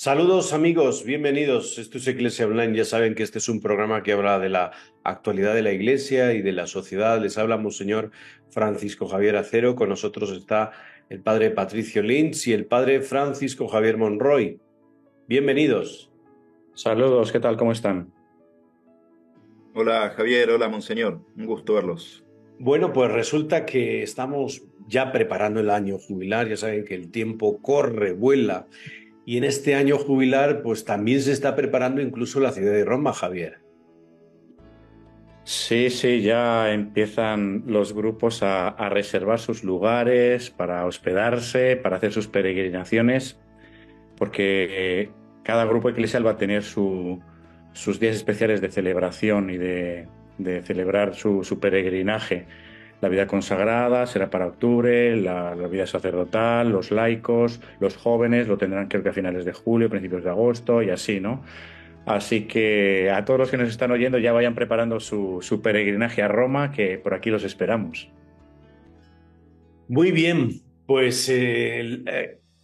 Saludos amigos, bienvenidos. Esto es Iglesia Online. Ya saben que este es un programa que habla de la actualidad de la Iglesia y de la sociedad. Les habla Monseñor Francisco Javier Acero. Con nosotros está el padre Patricio Lins y el padre Francisco Javier Monroy. Bienvenidos. Saludos, ¿qué tal? ¿Cómo están? Hola Javier, hola Monseñor, un gusto verlos. Bueno, pues resulta que estamos ya preparando el año jubilar. Ya saben que el tiempo corre, vuela. Y en este año jubilar, pues también se está preparando incluso la ciudad de Roma, Javier. Sí, ya empiezan los grupos a reservar sus lugares para hospedarse, para hacer sus peregrinaciones, porque cada grupo eclesial va a tener sus días especiales de celebración y de celebrar su peregrinaje. La vida consagrada será para octubre, la vida sacerdotal, los laicos, los jóvenes lo tendrán creo que a finales de julio, principios de agosto y así, ¿no? Así que a todos los que nos están oyendo ya vayan preparando su peregrinaje a Roma, que por aquí los esperamos. Muy bien, pues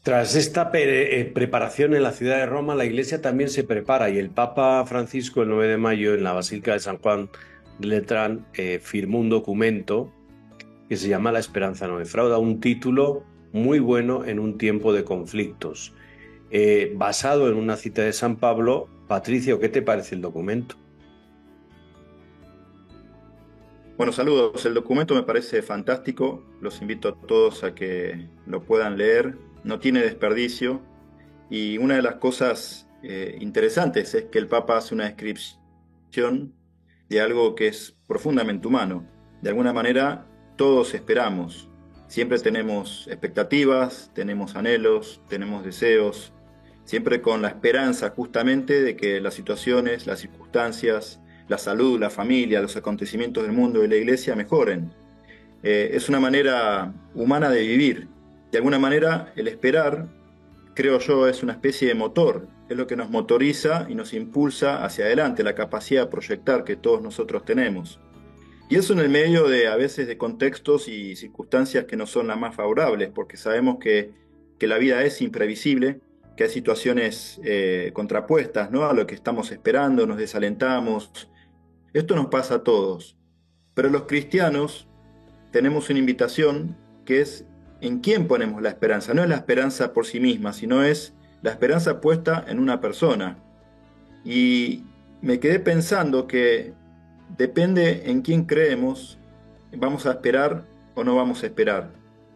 tras esta preparación en la ciudad de Roma, la Iglesia también se prepara y el Papa Francisco el 9 de mayo en la Basílica de San Juan de Letrán firmó un documento que se llama La esperanza no defrauda, un título muy bueno en un tiempo de conflictos. Basado en una cita de San Pablo. Patricio, ¿qué te parece el documento? Bueno, saludos, el documento me parece fantástico, los invito a todos a que lo puedan leer, no tiene desperdicio y una de las cosas interesantes es que el Papa hace una descripción de algo que es profundamente humano. De alguna manera todos esperamos, siempre tenemos expectativas, tenemos anhelos, tenemos deseos, siempre con la esperanza justamente de que las situaciones, las circunstancias, la salud, la familia, los acontecimientos del mundo y la iglesia mejoren. Es una manera humana de vivir. De alguna manera el esperar, creo yo, es una especie de motor, es lo que nos motoriza y nos impulsa hacia adelante, la capacidad de proyectar que todos nosotros tenemos. Y eso en el medio de a veces de contextos y circunstancias que no son las más favorables, porque sabemos que la vida es imprevisible, que hay situaciones contrapuestas, ¿no?, a lo que estamos esperando, nos desalentamos. Esto nos pasa a todos. Pero los cristianos tenemos una invitación que es en quién ponemos la esperanza. No es la esperanza por sí misma, sino es la esperanza puesta en una persona. Y me quedé pensando que depende en quién creemos, vamos a esperar o no vamos a esperar.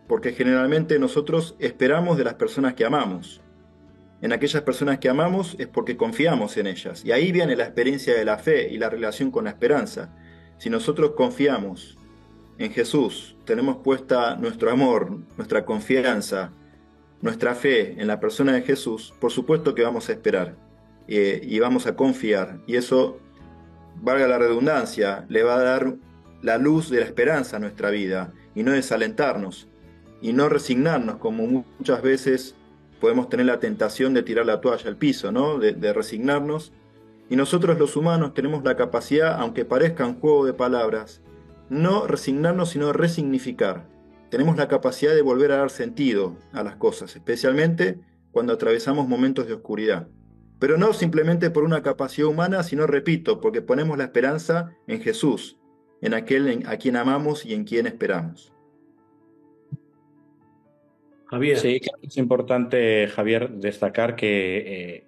Porque generalmente nosotros esperamos de las personas que amamos. En aquellas personas que amamos es porque confiamos en ellas. Y ahí viene la experiencia de la fe y la relación con la esperanza. Si nosotros confiamos en Jesús, tenemos puesta nuestro amor, nuestra confianza, nuestra fe en la persona de Jesús, por supuesto que vamos a esperar y vamos a confiar. Y eso, valga la redundancia, le va a dar la luz de la esperanza a nuestra vida y no desalentarnos y no resignarnos como muchas veces podemos tener la tentación de tirar la toalla al piso, ¿no?, de resignarnos. Y nosotros los humanos tenemos la capacidad, aunque parezca un juego de palabras, no resignarnos, sino resignificar. Tenemos la capacidad de volver a dar sentido a las cosas, especialmente cuando atravesamos momentos de oscuridad. Pero no simplemente por una capacidad humana, sino, repito, porque ponemos la esperanza en Jesús, en aquel a quien amamos y en quien esperamos. Javier. Sí, creo que es importante, Javier, destacar que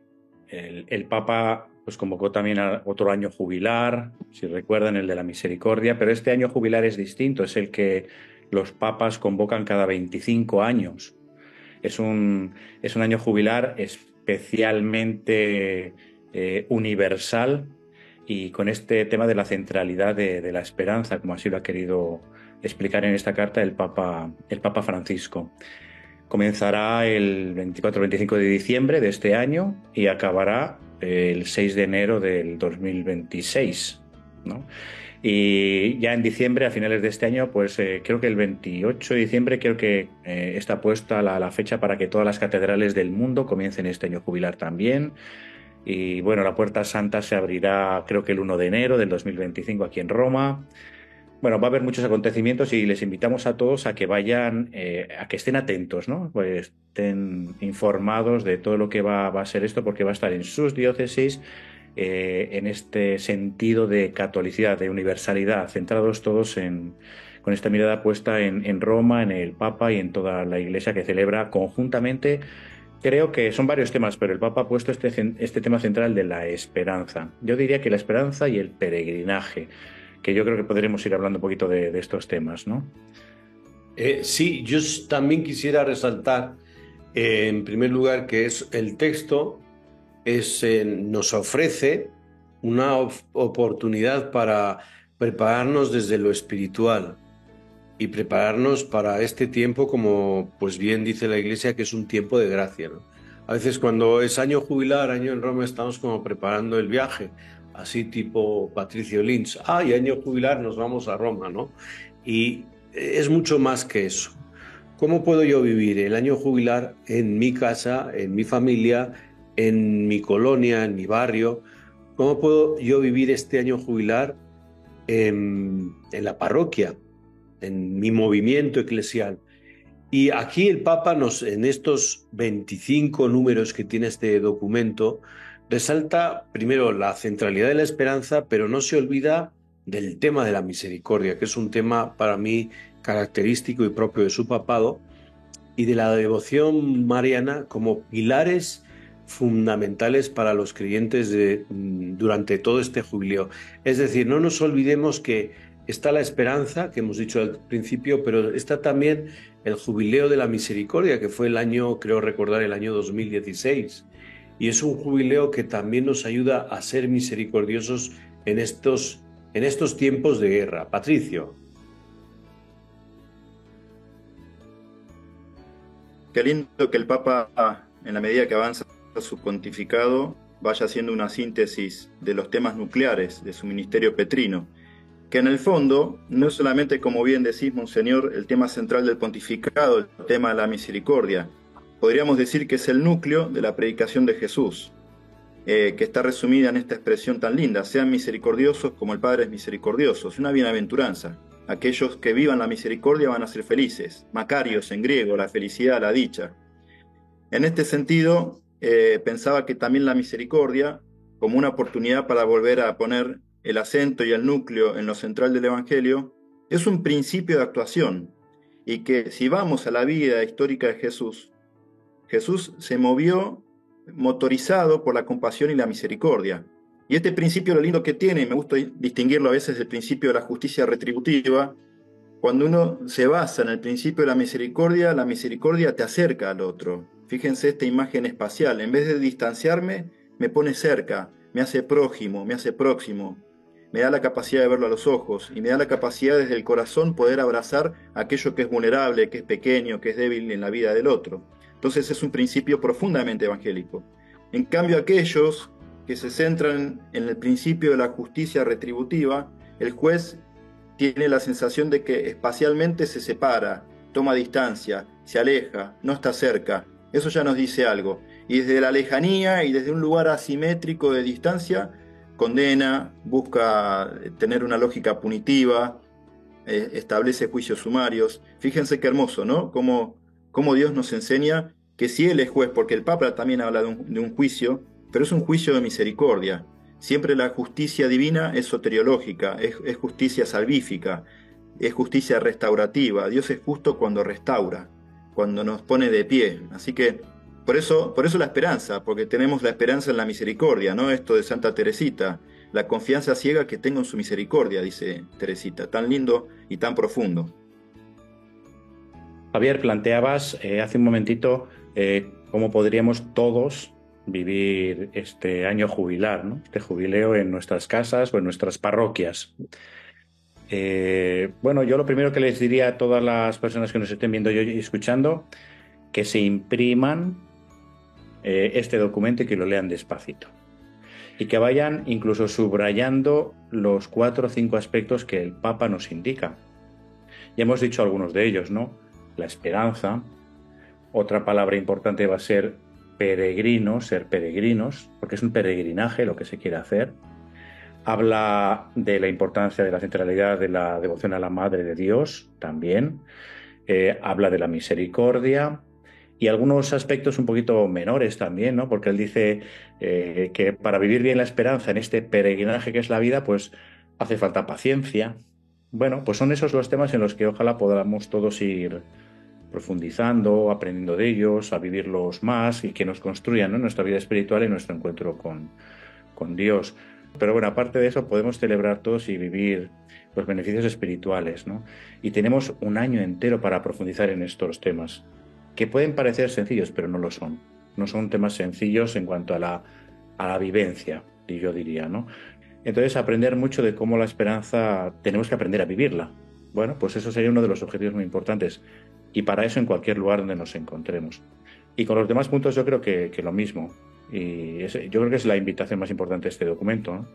el Papa pues convocó también a otro año jubilar, si recuerdan, el de la misericordia, pero este año jubilar es distinto, es el que los papas convocan cada 25 años. Es un año jubilar especialmente universal y con este tema de la centralidad de la esperanza, como así lo ha querido explicar en esta carta el Papa Francisco. Comenzará el 24-25 de diciembre de este año y acabará el 6 de enero del 2026, ¿no? Y ya en diciembre, a finales de este año, pues creo que el 28 de diciembre creo que está puesta la fecha para que todas las catedrales del mundo comiencen este año jubilar también. Y bueno, la Puerta Santa se abrirá creo que el 1 de enero del 2025 aquí en Roma. Bueno, va a haber muchos acontecimientos y les invitamos a todos a que vayan, a que estén atentos, ¿no? Pues estén informados de todo lo que va a ser esto, porque va a estar en sus diócesis, en este sentido de catolicidad, de universalidad, centrados todos con esta mirada puesta en Roma, en el Papa y en toda la Iglesia que celebra conjuntamente. Creo que son varios temas, pero el Papa ha puesto este tema central de la esperanza. Yo diría que la esperanza y el peregrinaje, que yo creo que podremos ir hablando un poquito de estos temas, ¿no? Sí, yo también quisiera resaltar, en primer lugar, que es el texto nos ofrece una oportunidad para prepararnos desde lo espiritual y prepararnos para este tiempo, como pues bien dice la Iglesia, que es un tiempo de gracia, ¿no? A veces cuando es año jubilar, año en Roma, estamos como preparando el viaje, así tipo Patricio Lynch. Y año jubilar nos vamos a Roma, ¿no? Y es mucho más que eso. ¿Cómo puedo yo vivir el año jubilar en mi casa, en mi familia, en mi colonia, en mi barrio? ¿Cómo puedo yo vivir este año jubilar en la parroquia, en mi movimiento eclesial? Y aquí el Papa en estos 25 números que tiene este documento, resalta primero la centralidad de la esperanza, pero no se olvida del tema de la misericordia, que es un tema para mí característico y propio de su papado, y de la devoción mariana como pilares fundamentales para los creyentes durante todo este jubileo. Es decir, no nos olvidemos que está la esperanza, que hemos dicho al principio, pero está también el jubileo de la misericordia, que fue el año, creo recordar, el año 2016. Y es un jubileo que también nos ayuda a ser misericordiosos en estos tiempos de guerra. Patricio. Qué lindo que el Papa, en la medida que avanza su pontificado, vaya haciendo una síntesis de los temas nucleares de su ministerio petrino, que en el fondo no es solamente, como bien decís, Monseñor, el tema central del pontificado, el tema de la misericordia. Podríamos decir que es el núcleo de la predicación de Jesús, que está resumida en esta expresión tan linda: sean misericordiosos como el Padre es misericordioso. Es una bienaventuranza. Aquellos que vivan la misericordia van a ser felices. Makarios en griego, la felicidad, la dicha. En este sentido, pensaba que también la misericordia, como una oportunidad para volver a poner el acento y el núcleo en lo central del Evangelio, es un principio de actuación, y que si vamos a la vida histórica de Jesús, Jesús se movió motorizado por la compasión y la misericordia. Y este principio, lo lindo que tiene, y me gusta distinguirlo a veces del principio de la justicia retributiva, cuando uno se basa en el principio de la misericordia te acerca al otro. Fíjense esta imagen espacial: en vez de distanciarme, me pone cerca, me hace prójimo, me hace próximo, me da la capacidad de verlo a los ojos y me da la capacidad desde el corazón poder abrazar aquello que es vulnerable, que es pequeño, que es débil en la vida del otro. Entonces es un principio profundamente evangélico. En cambio, aquellos que se centran en el principio de la justicia retributiva, el juez tiene la sensación de que espacialmente se separa, toma distancia, se aleja, no está cerca. Eso ya nos dice algo. Y desde la lejanía y desde un lugar asimétrico de distancia, condena, busca tener una lógica punitiva, establece juicios sumarios. Fíjense qué hermoso, ¿no? Cómo Dios nos enseña que si Él es juez, porque el Papa también habla de un juicio, pero es un juicio de misericordia. Siempre la justicia divina es soteriológica, es justicia salvífica, es justicia restaurativa. Dios es justo cuando restaura, cuando nos pone de pie. Así que por eso la esperanza, porque tenemos la esperanza en la misericordia, ¿no? Esto de Santa Teresita, la confianza ciega que tengo en su misericordia, dice Teresita, tan lindo y tan profundo. Javier, planteabas hace un momentito cómo podríamos todos vivir este año jubilar, ¿no? Este jubileo en nuestras casas o en nuestras parroquias. Bueno, yo lo primero que les diría a todas las personas que nos estén viendo y escuchando, que se impriman este documento y que lo lean despacito. Y que vayan incluso subrayando los 4 o 5 aspectos que el Papa nos indica. Ya hemos dicho algunos de ellos, ¿no? La esperanza. Otra palabra importante va a ser peregrinos, ser peregrinos, porque es un peregrinaje lo que se quiere hacer. Habla de la importancia de la centralidad de la devoción a la Madre de Dios también. Habla de la misericordia y algunos aspectos un poquito menores también, ¿no? Porque él dice que para vivir bien la esperanza en este peregrinaje que es la vida, pues hace falta paciencia. Bueno, pues son esos los temas en los que ojalá podamos todos ir profundizando, aprendiendo de ellos, a vivirlos más y que nos construyan, ¿no?, nuestra vida espiritual y nuestro encuentro con Dios. Pero bueno, aparte de eso, podemos celebrar todos y vivir los beneficios espirituales, ¿no? Y tenemos un año entero para profundizar en estos temas, que pueden parecer sencillos, pero no lo son. No son temas sencillos en cuanto a la vivencia, yo diría, ¿no? Entonces, aprender mucho de cómo la esperanza tenemos que aprender a vivirla. Bueno, pues eso sería uno de los objetivos muy importantes. Y para eso en cualquier lugar donde nos encontremos. Y con los demás puntos yo creo que lo mismo. Yo creo que es la invitación más importante de este documento, ¿no?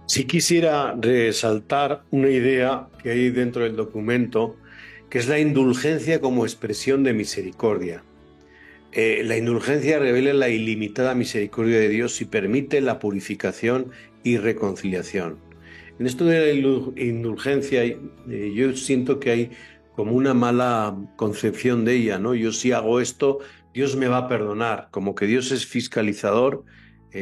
Sí quisiera resaltar una idea que hay dentro del documento, que es la indulgencia como expresión de misericordia. La indulgencia revela la ilimitada misericordia de Dios y permite la purificación y reconciliación. En esto de la indulgencia, yo siento que hay como una mala concepción de ella, ¿no? Yo si hago esto, Dios me va a perdonar, como que Dios es fiscalizador,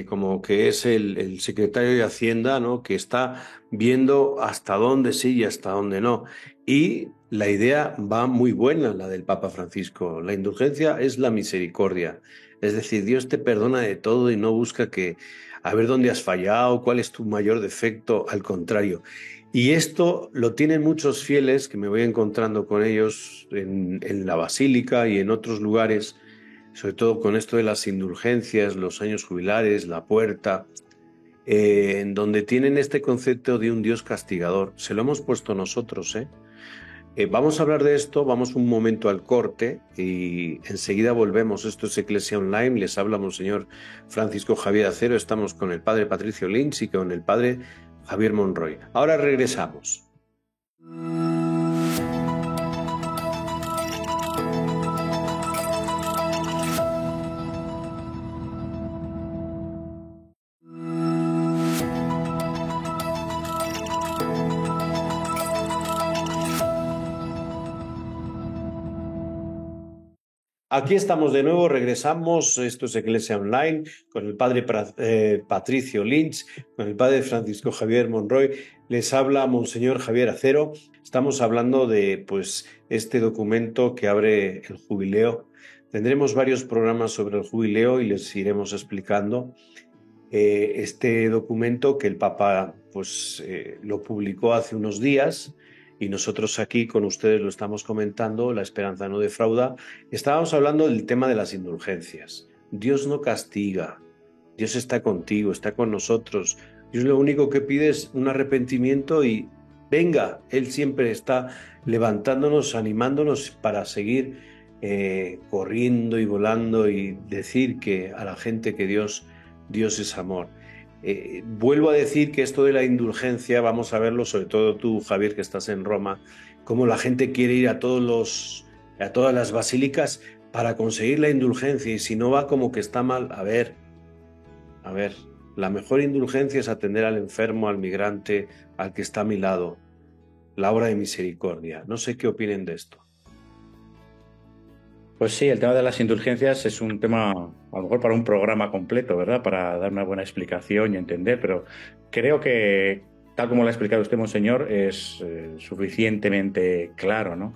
como que es el secretario de Hacienda, ¿no?, que está viendo hasta dónde sí y hasta dónde no. Y la idea va muy buena, la del Papa Francisco. La indulgencia es la misericordia. Es decir, Dios te perdona de todo y no busca que a ver dónde has fallado, cuál es tu mayor defecto, al contrario. Y esto lo tienen muchos fieles, que me voy encontrando con ellos en la Basílica y en otros lugares, sobre todo con esto de las indulgencias, los años jubilares, la puerta, en donde tienen este concepto de un Dios castigador. Se lo hemos puesto nosotros, ¿eh? Vamos a hablar de esto, vamos un momento al corte y enseguida volvemos. Esto es Iglesia Online, les habla Monseñor Francisco Javier Acero, estamos con el Padre Patricio Lynch y con el Padre Javier Monroy. Ahora regresamos. Aquí estamos de nuevo, regresamos, esto es Iglesia Online, con el Padre Patricio Lynch, con el Padre Francisco Javier Monroy, les habla Monseñor Javier Acero. Estamos hablando de este documento que abre el jubileo. Tendremos varios programas sobre el jubileo y les iremos explicando este documento que el Papa lo publicó hace unos días. Y nosotros aquí con ustedes lo estamos comentando, la esperanza no defrauda. Estábamos hablando del tema de las indulgencias. Dios no castiga, Dios está contigo, está con nosotros. Dios lo único que pide es un arrepentimiento y venga, Él siempre está levantándonos, animándonos para seguir corriendo y volando y decir que a la gente que Dios es amor. Vuelvo a decir que esto de la indulgencia, vamos a verlo, sobre todo tú, Javier, que estás en Roma, cómo la gente quiere ir a todas las basílicas para conseguir la indulgencia, y si no va, como que está mal. A ver, la mejor indulgencia es atender al enfermo, al migrante, al que está a mi lado, la obra de misericordia. No sé qué opinen de esto. Pues sí, el tema de las indulgencias es un tema, a lo mejor para un programa completo, ¿verdad? Para dar una buena explicación y entender, pero creo que, tal como lo ha explicado usted, Monseñor, es suficientemente claro, ¿no?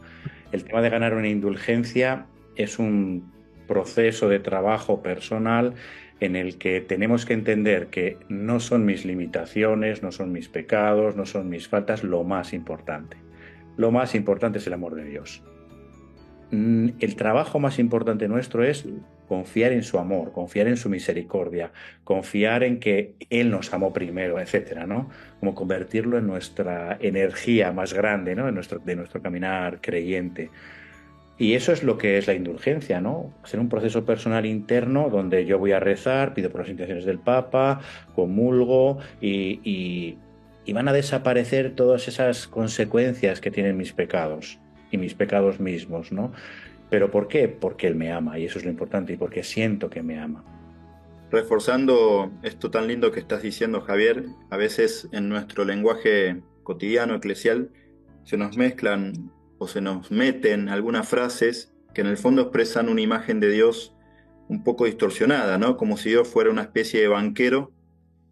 El tema de ganar una indulgencia es un proceso de trabajo personal en el que tenemos que entender que no son mis limitaciones, no son mis pecados, no son mis faltas lo más importante. Lo más importante es el amor de Dios. El trabajo más importante nuestro es confiar en su amor, confiar en su misericordia, confiar en que Él nos amó primero, etcétera, ¿no? Como convertirlo en nuestra energía más grande, ¿no? De nuestro caminar creyente. Y eso es lo que es la indulgencia, ¿no? Ser un proceso personal interno donde yo voy a rezar, pido por las intenciones del Papa, comulgo y van a desaparecer todas esas consecuencias que tienen mis pecados y mis pecados mismos, ¿no? ¿Pero por qué? Porque Él me ama, y eso es lo importante, y porque siento que me ama. reforzando esto tan lindo que estás diciendo, Javier, a veces en nuestro lenguaje cotidiano, eclesial, se nos mezclan o se nos meten algunas frases que en el fondo expresan una imagen de Dios un poco distorsionada, ¿no? Como si Dios fuera una especie de banquero,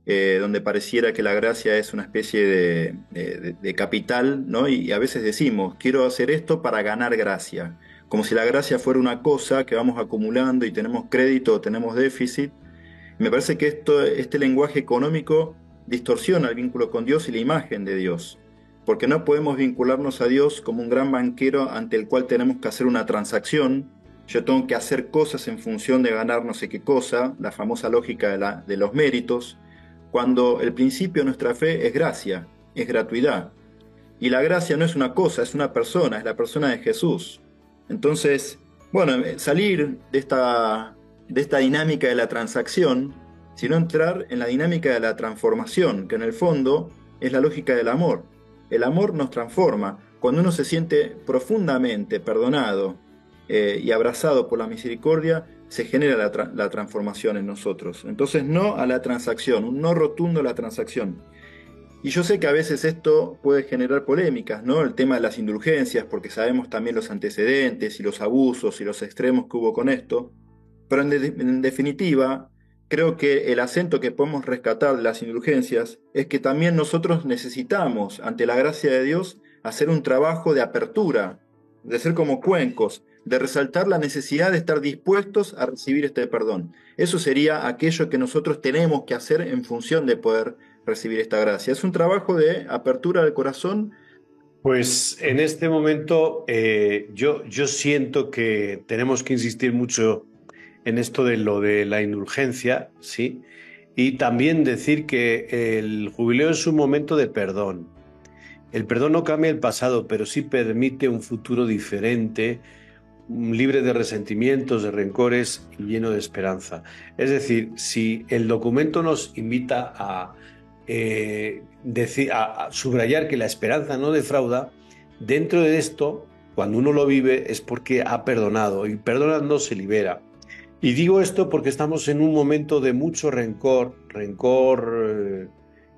donde pareciera que la gracia es una especie de capital, ¿no? Y a veces decimos, quiero hacer esto para ganar gracia, como si la gracia fuera una cosa que vamos acumulando y tenemos crédito o tenemos déficit. Me parece que este lenguaje económico distorsiona el vínculo con Dios y la imagen de Dios, porque no podemos vincularnos a Dios como un gran banquero ante el cual tenemos que hacer una transacción. Yo tengo que hacer cosas en función de ganar no sé qué cosa, la famosa lógica de los méritos, cuando el principio de nuestra fe es gracia, es gratuidad. Y la gracia no es una cosa, es una persona, es la persona de Jesús. Entonces, bueno, salir de esta dinámica de la transacción, sino entrar en la dinámica de la transformación, que en el fondo es la lógica del amor. El amor nos transforma. Cuando uno se siente profundamente perdonado y abrazado por la misericordia, se genera la transformación en nosotros. Entonces, no a la transacción, un no rotundo a la transacción. Y yo sé que a veces esto puede generar polémicas, ¿no? El tema de las indulgencias, porque sabemos también los antecedentes y los abusos y los extremos que hubo con esto. Pero en definitiva, creo que el acento que podemos rescatar de las indulgencias es que también nosotros necesitamos, ante la gracia de Dios, hacer un trabajo de apertura, de ser como cuencos, de resaltar la necesidad de estar dispuestos a recibir este perdón. Eso sería aquello que nosotros tenemos que hacer en función de poder recibir esta gracia. Es un trabajo de apertura del corazón. Pues en este momento yo siento que tenemos que insistir mucho en esto de lo de la indulgencia, ¿sí? Y también decir que el jubileo es un momento de perdón. El perdón no cambia el pasado, pero sí permite un futuro diferente, libre de resentimientos, de rencores y lleno de esperanza. Es decir, si el documento nos invita a subrayar que la esperanza no defrauda, dentro de esto, cuando uno lo vive, es porque ha perdonado, y perdonando se libera. Y digo esto porque estamos en un momento de mucho rencor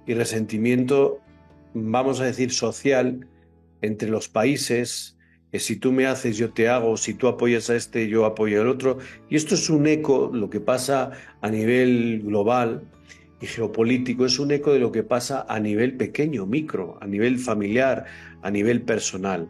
y resentimiento, vamos a decir, social, entre los países, que si tú me haces, yo te hago, si tú apoyas a este, yo apoyo al otro. Y esto es un eco, lo que pasa a nivel global y geopolítico, es un eco de lo que pasa a nivel pequeño, micro, a nivel familiar, a nivel personal.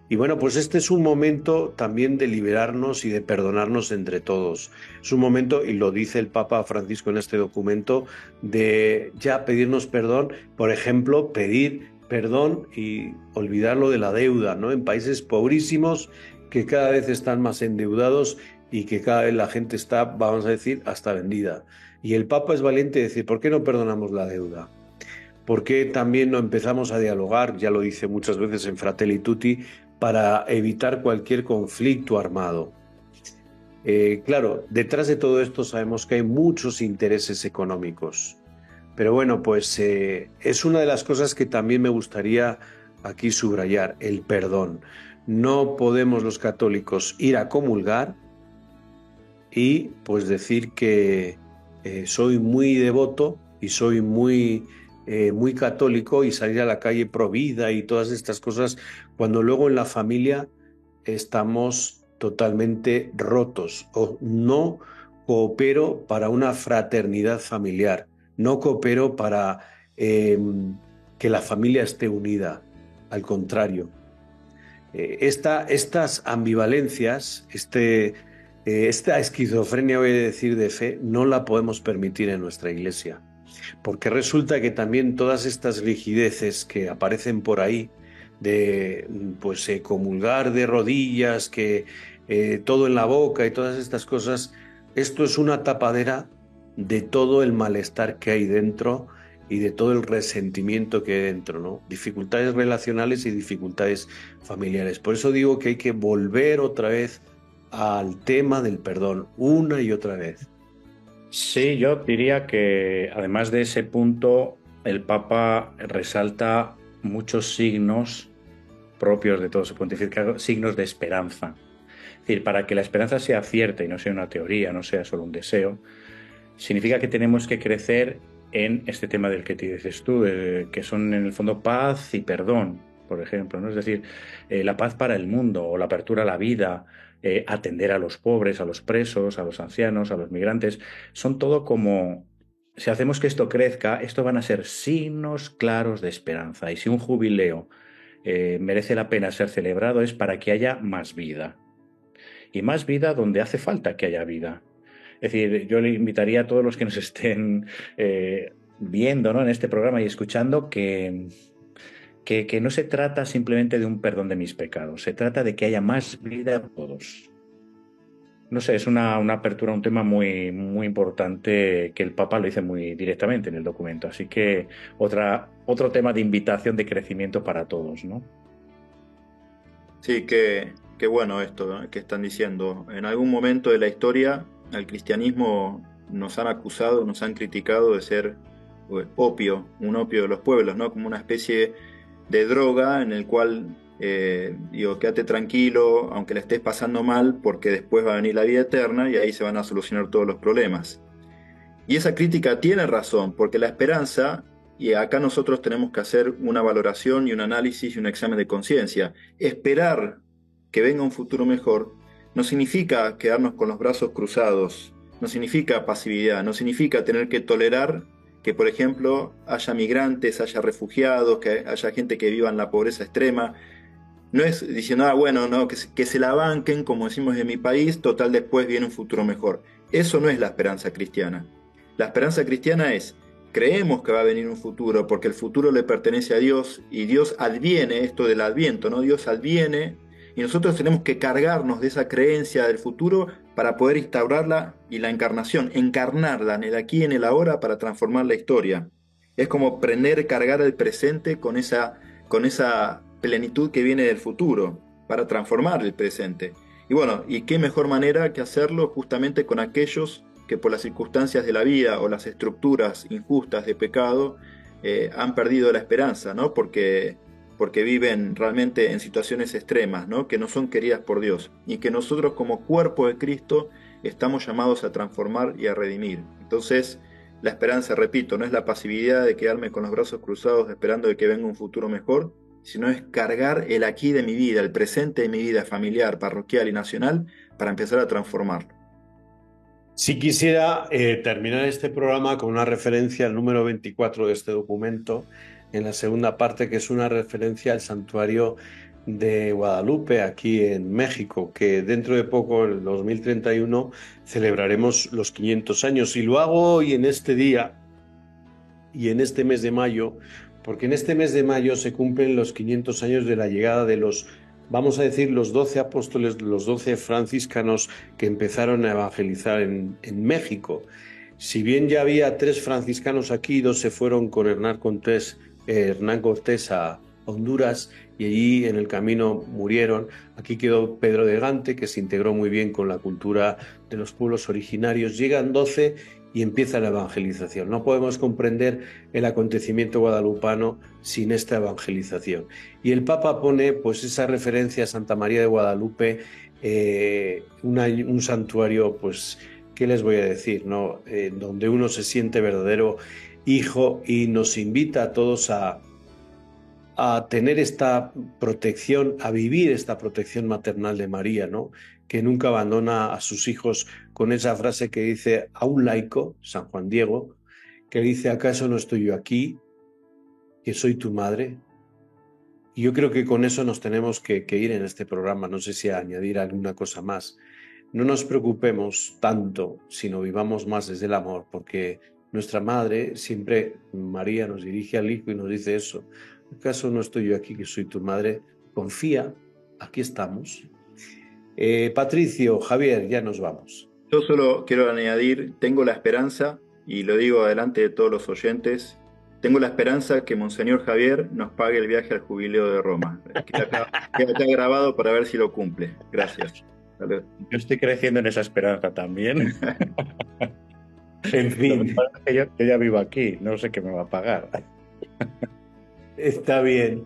Y bueno, pues este es un momento también de liberarnos y de perdonarnos entre todos. Es un momento, y lo dice el Papa Francisco en este documento, de ya pedirnos perdón, por ejemplo, pedir perdón y olvidarlo de la deuda, ¿no? En países pobrísimos que cada vez están más endeudados y que cada vez la gente está, vamos a decir, hasta vendida. Y el Papa es valiente de decir, ¿por qué no perdonamos la deuda? ¿Por qué también no empezamos a dialogar, ya lo dice muchas veces en Fratelli Tutti, para evitar cualquier conflicto armado? Claro, detrás de todo esto sabemos que hay muchos intereses económicos. Pero bueno, pues es una de las cosas que también me gustaría aquí subrayar, el perdón. No podemos los católicos ir a comulgar y pues decir que soy muy devoto y soy muy católico y salir a la calle pro vida y todas estas cosas, cuando luego en la familia estamos totalmente rotos, o no coopero para una fraternidad familiar, no coopero para que la familia esté unida, al contrario. Estas ambivalencias, esta esquizofrenia, voy a decir, de fe, no la podemos permitir en nuestra iglesia. Porque resulta que también todas estas rigideces que aparecen por ahí, de pues comulgar de rodillas, que todo en la boca y todas estas cosas, esto es una tapadera de todo el malestar que hay dentro y de todo el resentimiento que hay dentro, ¿no? Dificultades relacionales y dificultades familiares. Por eso digo que hay que volver otra vez al tema del perdón, una y otra vez. Sí, yo diría que además de ese punto, el Papa resalta muchos signos propios de todo su pontificado, signos de esperanza. Es decir, para que la esperanza sea cierta y no sea una teoría, no sea solo un deseo, significa que tenemos que crecer en este tema del que te dices tú, que son en el fondo paz y perdón, por ejemplo, ¿no? Es decir, la paz para el mundo o la apertura a la vida, atender a los pobres, a los presos, a los ancianos, a los migrantes, son todo como, si hacemos que esto crezca, esto van a ser signos claros de esperanza. Y si un jubileo merece la pena ser celebrado es para que haya más vida. Y más vida donde hace falta que haya vida. Es decir, yo le invitaría a todos los que nos estén viendo, ¿no?, en este programa y escuchando que no se trata simplemente de un perdón de mis pecados, se trata de que haya más vida para todos. No sé, es una apertura a un tema muy, muy importante que el Papa lo dice muy directamente en el documento. Así que otro tema de invitación de crecimiento para todos, ¿no? Sí, qué bueno esto, ¿no?, que están diciendo. En algún momento de la historia, al cristianismo nos han acusado, nos han criticado de ser un opio de los pueblos, ¿no? Como una especie de droga en el cual, quédate tranquilo, aunque la estés pasando mal, porque después va a venir la vida eterna y ahí se van a solucionar todos los problemas. Y esa crítica tiene razón, porque la esperanza, y acá nosotros tenemos que hacer una valoración y un análisis y un examen de conciencia. Esperar que venga un futuro mejor no significa quedarnos con los brazos cruzados, no significa pasividad, no significa tener que tolerar que, por ejemplo, haya migrantes, haya refugiados, que haya gente que viva en la pobreza extrema. No es diciendo, bueno, no, que se la banquen, como decimos en mi país, total después viene un futuro mejor. Eso no es la esperanza cristiana. La esperanza cristiana es, creemos que va a venir un futuro, porque el futuro le pertenece a Dios, y Dios adviene, esto del adviento, ¿no? Dios adviene, y nosotros tenemos que cargarnos de esa creencia del futuro para poder instaurarla, y la encarnación, encarnarla en el aquí y en el ahora para transformar la historia. Es como cargar el presente con esa plenitud que viene del futuro, para transformar el presente. Y bueno, y qué mejor manera que hacerlo justamente con aquellos que por las circunstancias de la vida o las estructuras injustas de pecado han perdido la esperanza, ¿no? Porque viven realmente en situaciones extremas, ¿no?, que no son queridas por Dios, y que nosotros como cuerpo de Cristo estamos llamados a transformar y a redimir. Entonces, la esperanza, repito, no es la pasividad de quedarme con los brazos cruzados esperando de que venga un futuro mejor, sino es cargar el aquí de mi vida, el presente de mi vida familiar, parroquial y nacional, para empezar a transformarlo. Sí quisiera terminar este programa con una referencia al número 24 de este documento, en la segunda parte, que es una referencia al santuario de Guadalupe, aquí en México, que dentro de poco, en el 2031, celebraremos los 500 años. Y lo hago hoy, en este día y en este mes de mayo, porque en este mes de mayo se cumplen los 500 años de la llegada de los, vamos a decir, los 12 apóstoles, los 12 franciscanos que empezaron a evangelizar en México. Si bien ya había 3 franciscanos aquí, 2 se fueron con Hernán Cortés a Honduras, y allí en el camino murieron. Aquí quedó Pedro de Gante, que se integró muy bien con la cultura de los pueblos originarios. Llegan 12 y empieza la evangelización. No podemos comprender el acontecimiento guadalupano sin esta evangelización. Y el Papa pone pues esa referencia a Santa María de Guadalupe, un santuario, pues, ¿qué les voy a decir?, ¿no? Donde uno se siente verdadero hijo, y nos invita a todos a tener esta protección, a vivir esta protección maternal de María, ¿no?, que nunca abandona a sus hijos, con esa frase que dice a un laico, San Juan Diego, que dice: ¿acaso no estoy yo aquí, que soy tu madre? Y yo creo que con eso nos tenemos que ir en este programa. No sé si añadir alguna cosa más. No nos preocupemos tanto, sino vivamos más desde el amor, porque nuestra madre, siempre María, nos dirige al hijo y nos dice eso: ¿acaso no estoy yo aquí, que soy tu madre? Confía, aquí estamos. Patricio, Javier, ya nos vamos. Yo solo quiero añadir, tengo la esperanza, y lo digo adelante de todos los oyentes, tengo la esperanza que Monseñor Javier nos pague el viaje al jubileo de Roma. Queda acá grabado para ver si lo cumple. Gracias. Yo estoy creciendo en esa esperanza también. En fin. Yo ya vivo aquí, no sé qué me va a pagar. Está bien.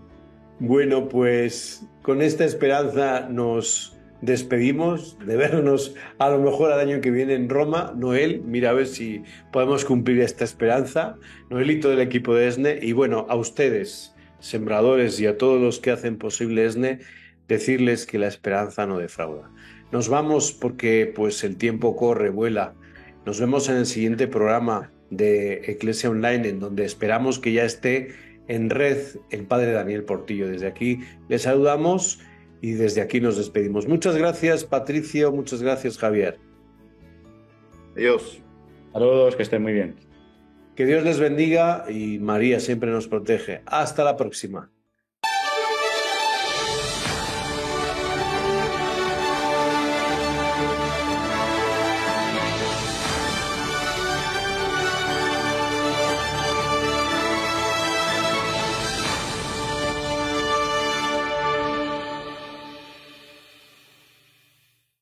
Bueno, pues con esta esperanza nos despedimos de vernos a lo mejor el año que viene en Roma. Noel, mira a ver si podemos cumplir esta esperanza. Noel y todo el equipo de ESNE. Y bueno, a ustedes, sembradores, y a todos los que hacen posible ESNE, decirles que la esperanza no defrauda. Nos vamos porque pues el tiempo corre, vuela. Nos vemos en el siguiente programa de Eclesia Online, en donde esperamos que ya esté en red el padre Daniel Portillo. Desde aquí les saludamos y desde aquí nos despedimos. Muchas gracias, Patricio. Muchas gracias, Javier. Adiós. Saludos, que estén muy bien. Que Dios les bendiga y María siempre nos protege. Hasta la próxima.